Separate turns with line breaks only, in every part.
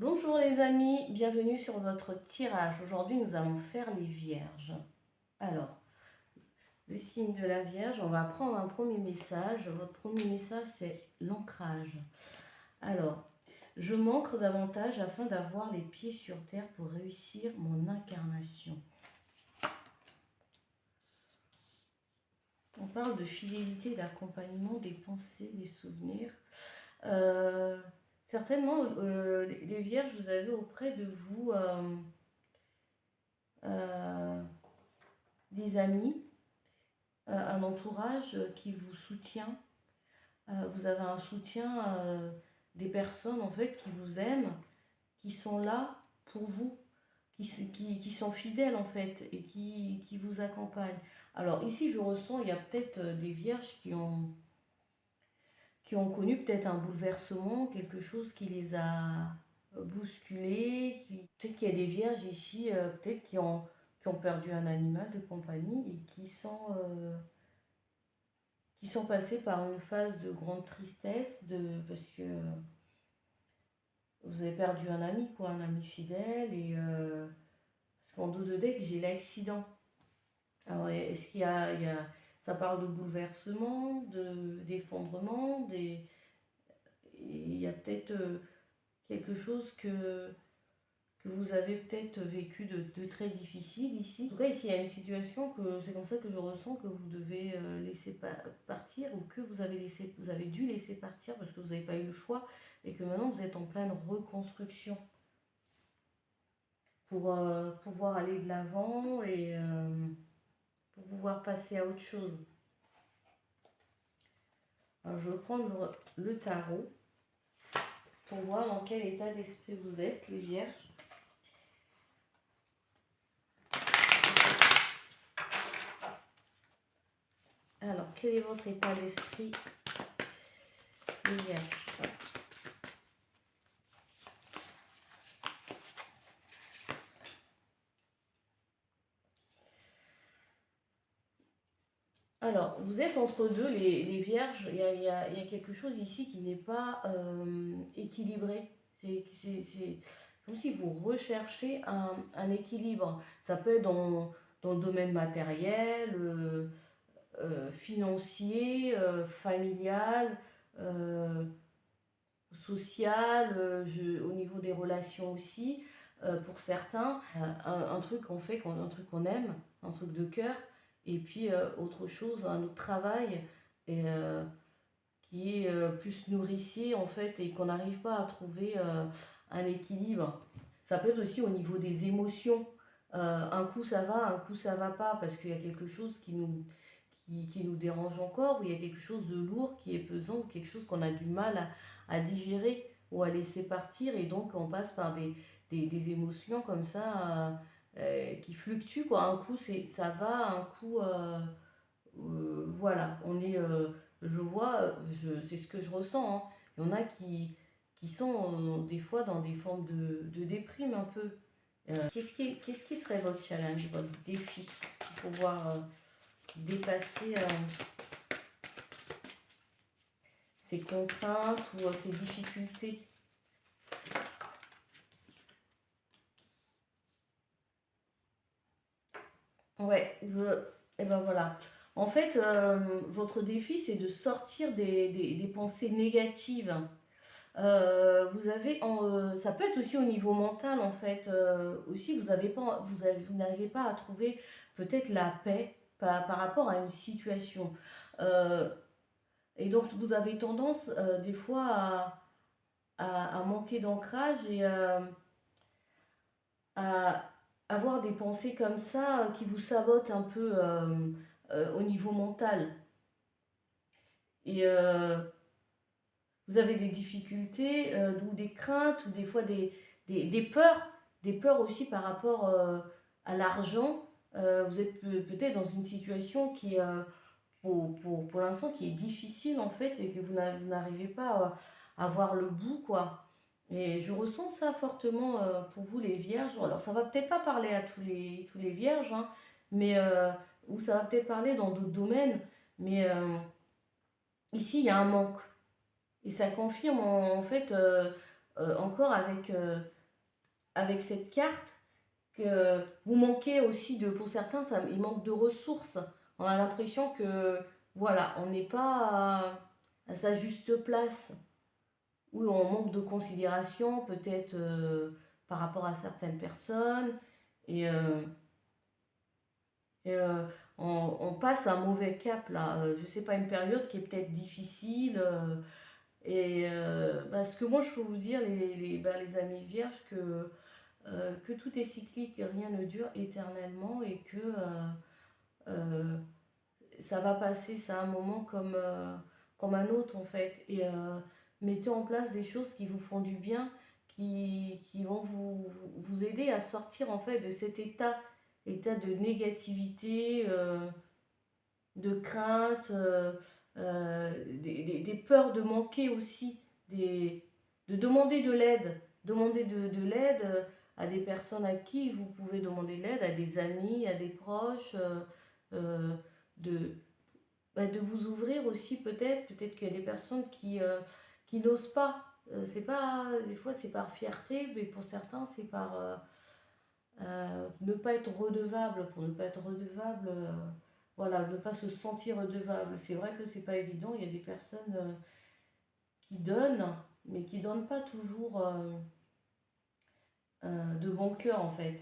Bonjour les amis, bienvenue sur votre tirage. Aujourd'hui nous allons faire les vierges. Alors, le signe de la Vierge, on va prendre un premier message. Votre premier message c'est l'ancrage. Alors, je m'ancre davantage afin d'avoir les pieds sur terre pour réussir mon incarnation. On parle de fidélité, d'accompagnement, des pensées, des souvenirs. Certainement, les vierges, vous avez auprès de vous des amis, un entourage qui vous soutient. Vous avez un soutien des personnes en fait qui vous aiment, qui sont là pour vous, qui sont fidèles en fait et qui vous accompagnent. Alors ici, je ressens, il y a peut-être des vierges qui ont connu peut-être un bouleversement, quelque chose qui les a bousculés. Peut-être qu'il y a des vierges ici, peut-être qui ont perdu un animal de compagnie et qui sont passés par une phase de grande tristesse, parce que vous avez perdu un ami, quoi, un ami fidèle, et parce qu'en dos de deck, j'ai l'accident. Alors, est-ce ça parle de bouleversement, d'effondrement, il y a peut-être quelque chose que vous avez peut-être vécu de très difficile ici. En tout cas, ici, il y a une situation que c'est comme ça que je ressens que vous devez laisser partir ou que vous avez dû laisser partir parce que vous n'avez pas eu le choix et que maintenant vous êtes en pleine reconstruction pour pouvoir aller de l'avant et pour pouvoir passer à autre chose. Alors, je vais prendre le tarot pour voir dans quel état d'esprit vous êtes, les vierges. Alors, quel est votre état d'esprit, les vierges? Alors, vous êtes entre deux, les vierges. Il y a quelque chose ici qui n'est pas équilibré. C'est comme si vous recherchez un équilibre. Ça peut être dans le domaine matériel, financier, familial, social, au niveau des relations aussi. Pour certains, un truc qu'on fait, un truc qu'on aime, un truc de cœur, et puis autre chose, un autre travail, et, qui est plus nourricier en fait, et qu'on n'arrive pas à trouver un équilibre. Ça peut être aussi au niveau des émotions. Un coup ça va, un coup ça va pas, parce qu'il y a quelque chose qui nous dérange encore, ou il y a quelque chose de lourd qui est pesant, ou quelque chose qu'on a du mal à digérer ou à laisser partir, et donc on passe par des émotions comme ça qui fluctuent, quoi. Un coup ça va, un coup voilà, je vois, c'est ce que je ressens, hein. Il y en a qui sont des fois dans des formes de déprime un peu. Qu'est-ce qui serait votre challenge, votre défi pour pouvoir dépasser ces contraintes ou ces difficultés? Ouais, et ben voilà. En fait, votre défi, c'est de sortir des pensées négatives. Vous avez, ça peut être aussi au niveau mental, en fait. Aussi, vous n'arrivez pas à trouver peut-être la paix par rapport à une situation. Euh, et donc, vous avez tendance, des fois, à manquer d'ancrage et à avoir des pensées comme ça qui vous sabotent un peu au niveau mental. Et vous avez des difficultés ou des craintes ou des fois des peurs aussi par rapport à l'argent. Vous êtes peut-être dans une situation qui est pour l'instant qui est difficile en fait et que vous n'arrivez pas à voir le bout, quoi. Et je ressens ça fortement pour vous les vierges. Alors ça va peut-être pas parler à tous les vierges, hein, mais ou ça va peut-être parler dans d'autres domaines, mais ici il y a un manque. Et ça confirme en fait encore avec avec cette carte que vous manquez aussi de, pour certains, il manque de ressources. On a l'impression que, voilà, on n'est pas à sa juste place, ou on manque de considération peut-être par rapport à certaines personnes, et, et, on passe un mauvais cap là. Je sais pas, une période qui est peut-être difficile. Ce que moi je peux vous dire, les amis vierges, que tout est cyclique, rien ne dure éternellement, et que euh, ça va passer, ça a un moment comme un autre en fait. Et mettez en place des choses qui vous font du bien, qui vont vous aider à sortir en fait de cet état de négativité, de crainte, des peurs de manquer aussi, de demander de l'aide. Demander de l'aide à des personnes à qui vous pouvez demander de l'aide, à des amis, à des proches, euh, de, de vous ouvrir aussi peut-être. Peut-être qu'il y a des personnes qui n'osent pas. C'est pas, des fois c'est par fierté, mais pour certains c'est par ne pas être redevable. Pour ne pas être redevable, voilà, ne pas se sentir redevable. C'est vrai que c'est pas évident. Il y a des personnes qui donnent, mais qui donnent pas toujours de bon cœur en fait.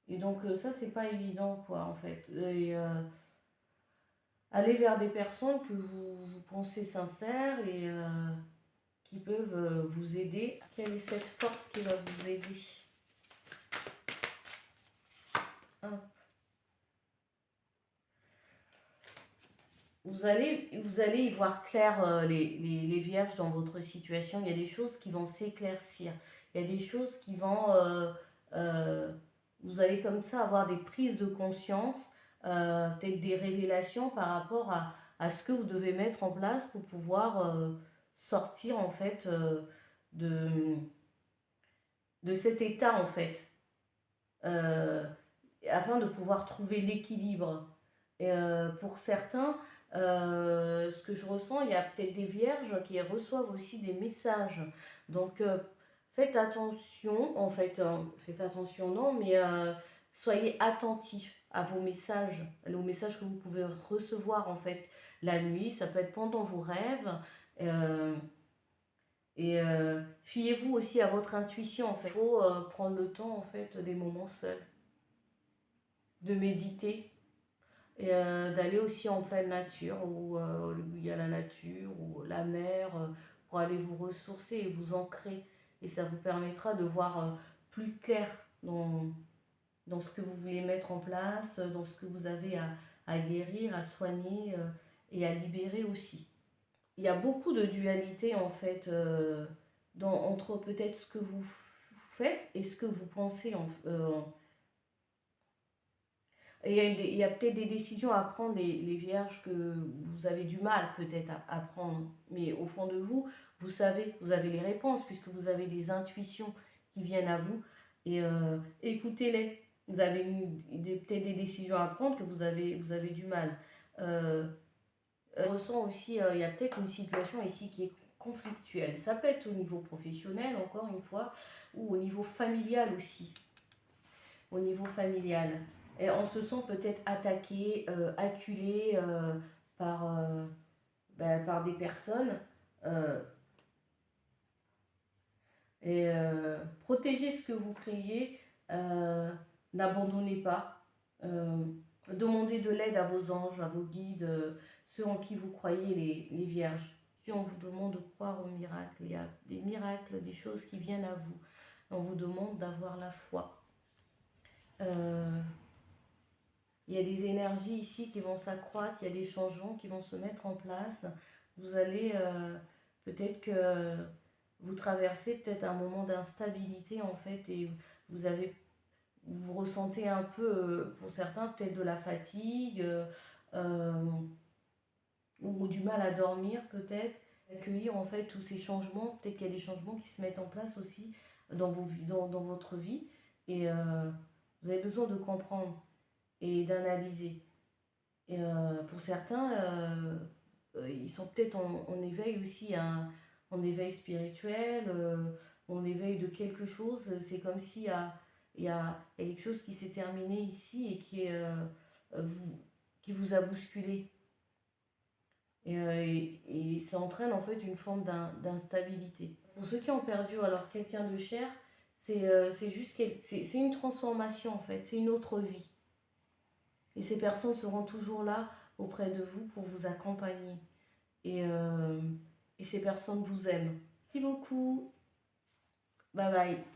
Et donc ça c'est pas évident quoi en fait. Et aller vers des personnes que vous pensez sincères et qui peuvent vous aider. Quelle est cette force qui va vous aider? Hop. Vous allez y voir clair, les vierges, dans votre situation. Il y a des choses qui vont s'éclaircir. Il y a des choses qui vont... euh, vous allez comme ça avoir des prises de conscience, peut-être des révélations par rapport à ce que vous devez mettre en place pour pouvoir sortir en fait de, de cet état en fait, euh, afin de pouvoir trouver l'équilibre. Et pour certains, ce que je ressens, il y a peut-être des vierges qui reçoivent aussi des messages. Donc faites attention, en fait, faites attention non, mais soyez attentifs à vos messages, aux messages que vous pouvez recevoir en fait la nuit. Ça peut être pendant vos rêves. euh, Fiez-vous aussi à votre intuition en fait. Il faut prendre le temps en fait des moments seuls, de méditer, et d'aller aussi en pleine nature où il y a la nature ou la mer, pour aller vous ressourcer et vous ancrer. Et ça vous permettra de voir plus clair dans ce que vous voulez mettre en place, dans ce que vous avez à guérir, à soigner et à libérer aussi. Il y a beaucoup de dualité en fait entre peut-être ce que vous faites et ce que vous pensez et il y a peut-être des décisions à prendre, les vierges, que vous avez du mal peut-être à prendre. Mais au fond de vous, vous savez, vous avez les réponses, puisque vous avez des intuitions qui viennent à vous. Et écoutez-les. Vous avez peut-être des décisions à prendre que vous avez du mal. Euh, je ressens aussi, il y a peut-être une situation ici qui est conflictuelle. Ça peut être au niveau professionnel, encore une fois, ou au niveau familial aussi. Au niveau familial. Et on se sent peut-être attaqué, acculé par, par des personnes. euh, Protégez ce que vous créez, euh, n'abandonnez pas. Euh, Demandez de l'aide à vos anges, à vos guides, ceux en qui vous croyez, les vierges. Puis on vous demande de croire aux miracles. Il y a des miracles, des choses qui viennent à vous. On vous demande d'avoir la foi. Euh, Il y a des énergies ici qui vont s'accroître, il y a des changements qui vont se mettre en place. Vous allez, peut-être que vous traversez peut-être un moment d'instabilité en fait, et vous ressentez un peu, pour certains, peut-être de la fatigue, euh, ou du mal à dormir peut-être. Accueillir en fait tous ces changements, peut-être qu'il y a des changements qui se mettent en place aussi dans votre vie, et vous avez besoin de comprendre et d'analyser. Et pour certains, ils sont peut-être en éveil aussi, en éveil spirituel. on éveille de quelque chose. C'est comme s'il y a, il y a quelque chose qui s'est terminé ici et qui vous a bousculé. Et ça entraîne en fait une forme d'instabilité. Pour ceux qui ont perdu alors quelqu'un de cher, c'est juste c'est une transformation en fait, c'est une autre vie. Et ces personnes seront toujours là auprès de vous pour vous accompagner. Et, euh, et ces personnes vous aiment. Merci beaucoup. Bye bye.